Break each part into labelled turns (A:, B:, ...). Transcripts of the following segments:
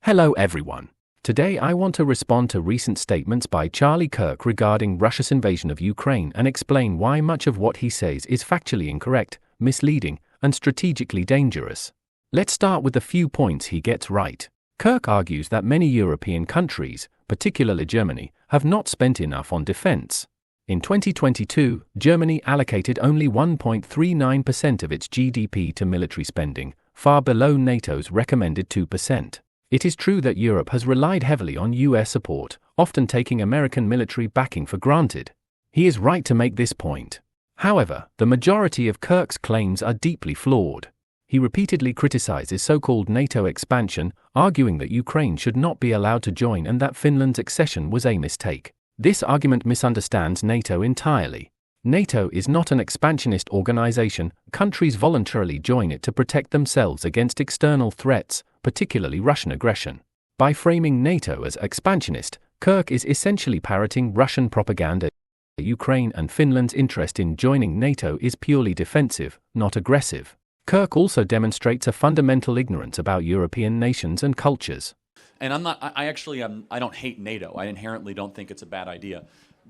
A: Hello everyone. Today I want to respond to recent statements by Charlie Kirk regarding Russia's invasion of Ukraine and explain why much of what he says is factually incorrect, misleading, and strategically dangerous. Let's start with the few points he gets right. Kirk argues that many European countries, particularly Germany, have not spent enough on defense. In 2022, Germany allocated only 1.39% of its GDP to military spending, far below NATO's recommended 2%. It is true that Europe has relied heavily on US support, often taking American military backing for granted. He is right to make this point. However, the majority of Kirk's claims are deeply flawed. He repeatedly criticizes so-called NATO expansion, arguing that Ukraine should not be allowed to join and that Finland's accession was a mistake. This argument misunderstands NATO entirely. NATO is not an expansionist organization. Countries voluntarily join it to protect themselves against external threats, particularly Russian aggression. By framing NATO as expansionist, Kirk is essentially parroting Russian propaganda. Ukraine and Finland's interest in joining NATO is purely defensive, not aggressive. Kirk also demonstrates a fundamental ignorance about European nations and cultures.
B: And I don't hate NATO. I inherently don't think it's a bad idea.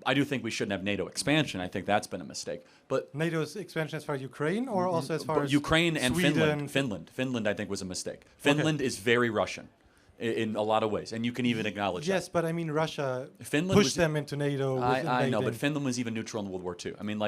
B: I do think we shouldn't have NATO expansion. I think that's been a mistake. But
C: NATO's expansion as far as Ukraine, or also as far as
B: Ukraine and
C: Sweden?
B: Finland, I think, was a mistake. Finland is very Russian in a lot of ways, and you can even acknowledge that.
C: Yes, but I mean, Russia pushed them into NATO.
B: I know, but Finland was even neutral in World War II. I mean,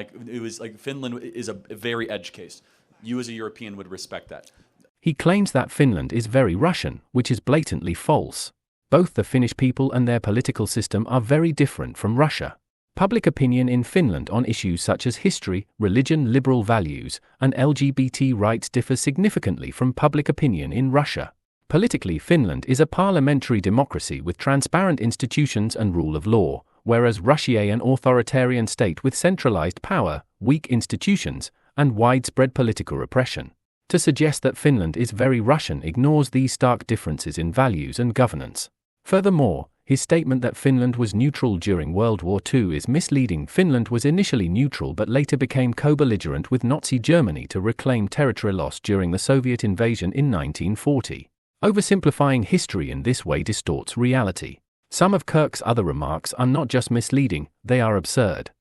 B: Finland is a very edge case. You as a European would respect that.
A: He claims that Finland is very Russian, which is blatantly false. Both the Finnish people and their political system are very different from Russia. Public opinion in Finland on issues such as history, religion, liberal values, and LGBT rights differs significantly from public opinion in Russia. Politically, Finland is a parliamentary democracy with transparent institutions and rule of law, whereas Russia is an authoritarian state with centralized power, weak institutions, and widespread political repression. To suggest that Finland is very Russian ignores these stark differences in values and governance. Furthermore, his statement that Finland was neutral during World War II is misleading. Finland was initially neutral but later became co-belligerent with Nazi Germany to reclaim territory lost during the Soviet invasion in 1940. Oversimplifying history in this way distorts reality. Some of Kirk's other remarks are not just misleading, they are absurd.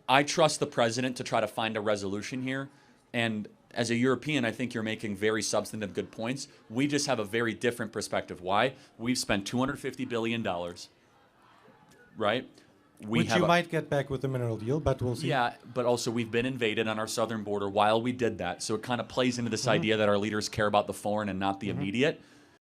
B: I trust the president to try to find a resolution here, and as a European, I think you're making very substantive good points. We just have a very different perspective. Why? We've spent $250 billion, right?
C: Which you might get back with the mineral deal, but we'll see.
B: Yeah, but also we've been invaded on our southern border while we did that. So it kind of plays into this idea that our leaders care about the foreign and not the immediate.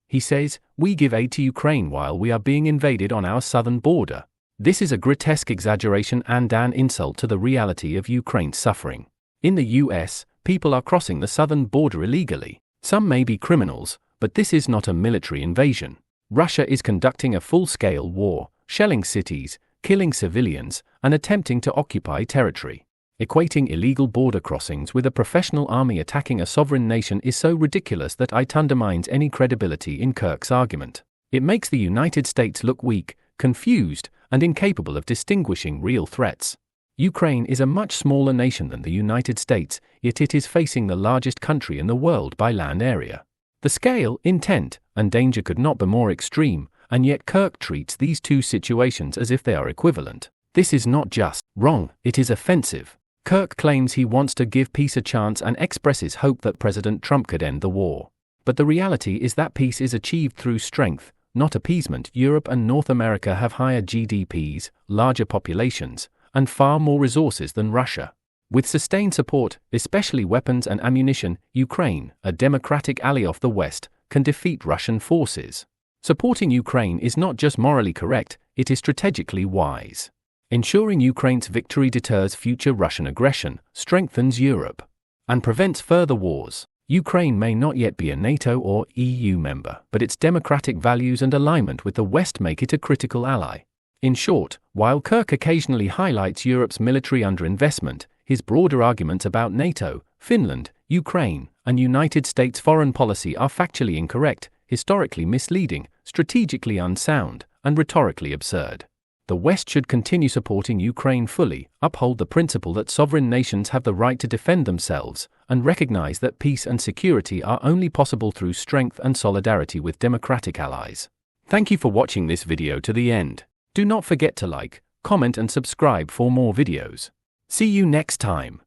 A: He says, we give aid to Ukraine while we are being invaded on our southern border. This is a grotesque exaggeration and an insult to the reality of Ukraine's suffering. In the US, people are crossing the southern border illegally. Some may be criminals, but this is not a military invasion. Russia is conducting a full-scale war, shelling cities, killing civilians, and attempting to occupy territory. Equating illegal border crossings with a professional army attacking a sovereign nation is so ridiculous that it undermines any credibility in Kirk's argument. It makes the United States look weak, confused, and incapable of distinguishing real threats. Ukraine is a much smaller nation than the United States, yet it is facing the largest country in the world by land area. The scale, intent, and danger could not be more extreme, and yet Kirk treats these two situations as if they are equivalent. This is not just wrong, it is offensive. Kirk claims he wants to give peace a chance and expresses hope that President Trump could end the war. But the reality is that peace is achieved through strength, not appeasement. Europe and North America have higher GDPs, larger populations, and far more resources than Russia. With sustained support, especially weapons and ammunition, Ukraine, a democratic ally of the West, can defeat Russian forces. Supporting Ukraine is not just morally correct, it is strategically wise. Ensuring Ukraine's victory deters future Russian aggression, strengthens Europe, and prevents further wars. Ukraine may not yet be a NATO or EU member, but its democratic values and alignment with the West make it a critical ally. In short, while Kirk occasionally highlights Europe's military underinvestment, his broader arguments about NATO, Finland, Ukraine, and United States foreign policy are factually incorrect, historically misleading, strategically unsound, and rhetorically absurd. The West should continue supporting Ukraine fully, uphold the principle that sovereign nations have the right to defend themselves, and recognize that peace and security are only possible through strength and solidarity with democratic allies. Thank you for watching this video to the end. Do not forget to like, comment and subscribe for more videos. See you next time.